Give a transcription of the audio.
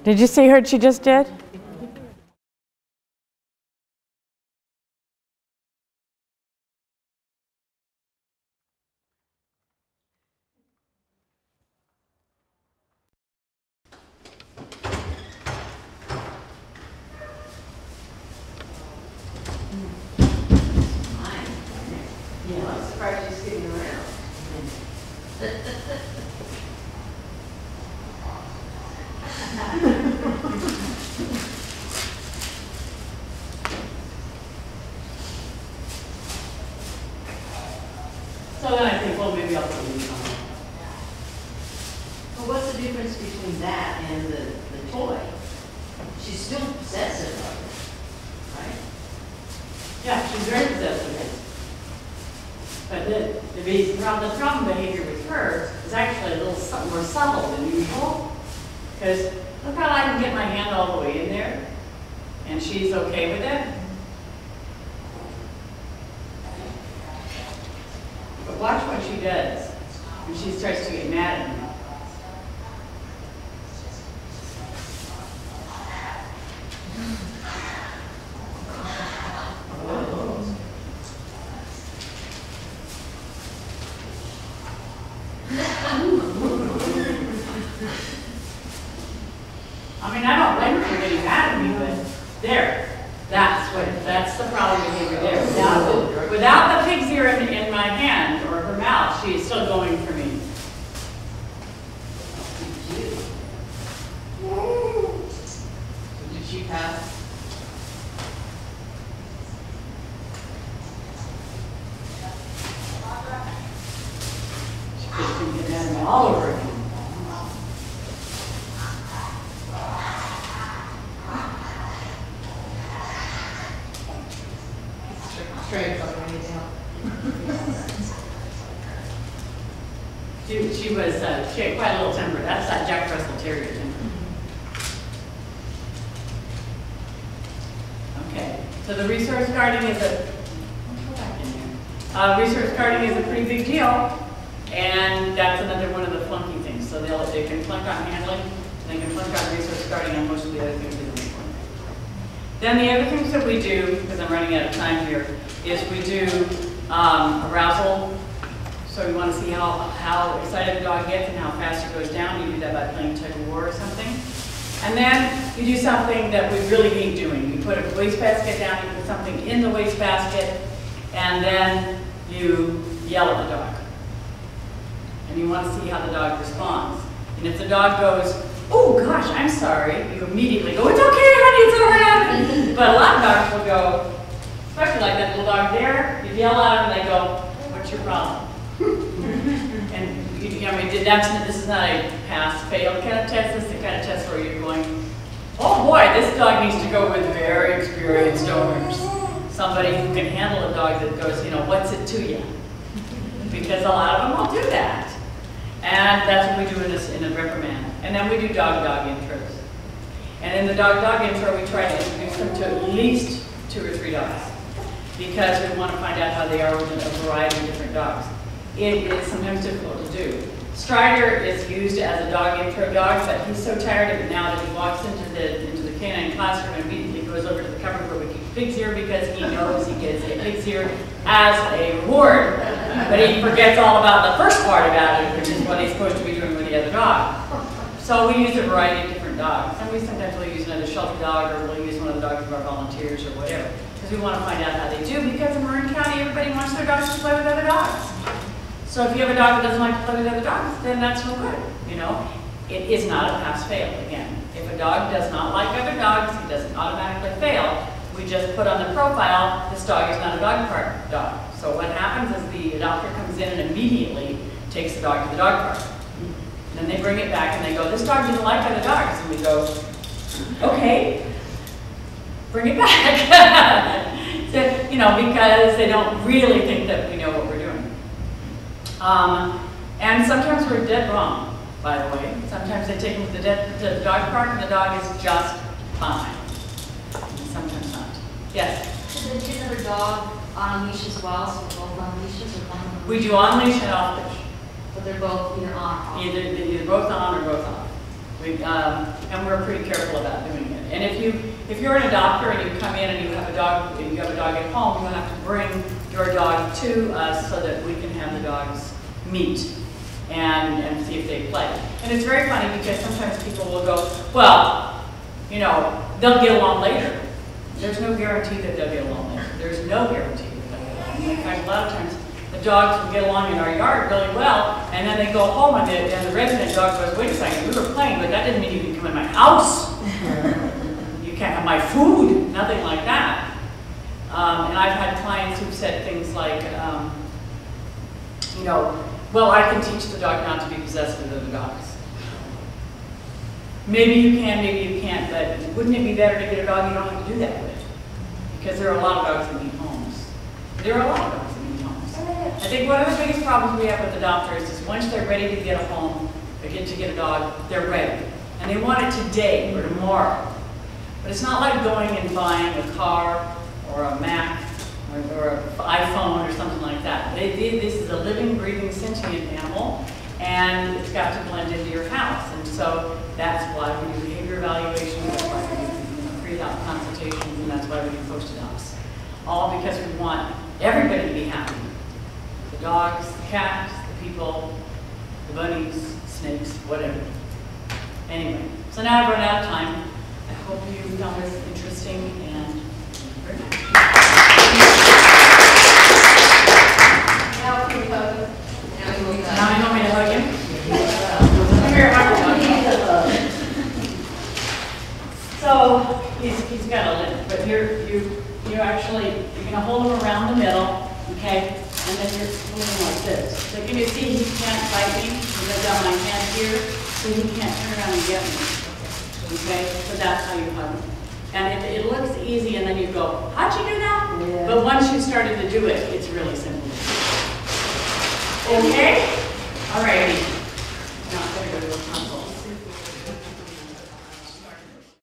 Did you see what she just did? Yeah, I'm surprised she's sitting around. So then I think, well, maybe I'll put these on. Well, what's the difference between that and the toy? She's still possessive of it, right? Yeah, she's very possessive. But the problem behavior with her is actually a little something more subtle than usual. Because look how I can get my hand all the way in there, and she's okay with it. But watch what she does when she starts to get mad at me. I mean, I don't blame her for getting mad at me, but there, that's the problem behavior there. Without the pig's ear in my hand or her mouth, she is still going for me. Did she pass? She just didn't get mad at me all over again. Straight up, right down. She had quite a little temper. That's that Jack Russell Terrier temper. Okay, so the resource guarding is resource guarding is a pretty big deal, and that's another one of the flunky things. So they can flunk on handling, and they can flunk on resource guarding on most of the other things we do. Then the other things that we do, because I'm running out of time here, is we do arousal. So we want to see how excited the dog gets and how fast it goes down. You do that by playing tug of war or something. And then you do something that we really hate doing. You put a wastebasket down, you put something in the wastebasket, and then you yell at the dog. And you want to see how the dog responds. And if the dog goes, "Oh gosh, I'm sorry," you immediately go, "It's okay, honey, it's all right." But a lot of dogs will go, especially like that little dog there, you yell at them and they go, "What's your problem?" And this is not a pass-fail kind of test. This is the kind of test where you're going, "Oh boy, this dog needs to go with very experienced owners. Somebody who can handle a dog that goes, what's it to you?" Because a lot of them will do that. And that's what we do in a reprimand. And then we do dog-dog intros. And in the dog-dog intro, we try to introduce them to at least 2 or 3 dogs, because we want to find out how they are with a variety of different dogs. It is sometimes difficult to do. Strider is used as a dog intro dog, but he's so tired of it now that he walks into the canine classroom and immediately goes over to the cupboard where we keep pig's ear, because he knows he gets a pig's ear as a reward. But he forgets all about the first part about it, which is what he's supposed to be doing with the other dog. So we use a variety of different dogs. And we sometimes will use another shelter dog, or we'll use one of the dogs of our volunteers or whatever, because we want to find out how they do, because in Marin County, everybody wants their dogs to play with other dogs. So if you have a dog that doesn't like to play with other dogs, then that's no good, It is not a pass-fail, again. If a dog does not like other dogs, he doesn't automatically fail. We just put on the profile, this dog is not a dog park dog. So what happens is the adopter comes in and immediately takes the dog to the dog park. And then they bring it back and they go, "This dog didn't like other dogs." And we go, "Okay, bring it back." So, because they don't really think that we know what we're doing. And sometimes we're dead wrong, by the way. Sometimes they take him to the dog park and the dog is just fine. And sometimes not. Yes? Should they take another dog on a leash as well, so they're both on leashes, or one of them? We do on leash and off leash. But they're both either on or off? Either both on or both off. And we're pretty careful about doing it. And if you're an adopter and you come in and you have a dog at home, you'll have to bring your dog to us so that we can have the dogs meet and see if they play. And it's very funny because sometimes people will go, well, you know, they'll get along later. There's no guarantee that they'll get along later. There's no guarantee that they'll get along. In fact, a lot of times the dogs will get along in our yard really well, and then they go home and the resident dog goes, wait a second, we were playing, but that didn't mean you can come in my house. You can't have my food, nothing like that. And I've had clients who've said things like, you know, well, I can teach the dog not to be possessive of the dogs. Maybe you can, maybe you can't, but wouldn't it be better to get a dog you don't have to do that with? Because there are a lot of dogs that need homes. There are a lot of dogs that need homes. I think one of the biggest problems we have with adopters is once they're ready to get a home, or to get a dog, they're ready. And they want it today or tomorrow. But it's not like going and buying a car or a Mac or an iPhone or something like that. This is a living, breathing, sentient animal, and it's got to blend into your house. And so that's why we do behavior evaluations, that's why we do pre-adopt consultations, and that's why we do post-adopts. All because we want everybody to be happy. The dogs, the cats, the people, the bunnies, snakes, whatever. Anyway, so now I've run out of time. I hope you found this interesting, and thank you very much. Now, can we hug him? Now you want me to hug him? Come here, hug him. So he's got a limp, but you're actually, you're going to hold him around the middle, okay? And then you're holding him like this. So can you see he can't bite me? Because I've got my hand here, so he can't turn around and get me. Okay? So that's how you hug him. And it looks easy, and then you go, how'd you do that? Yeah. But once you started to do it, it's really simple. Okay?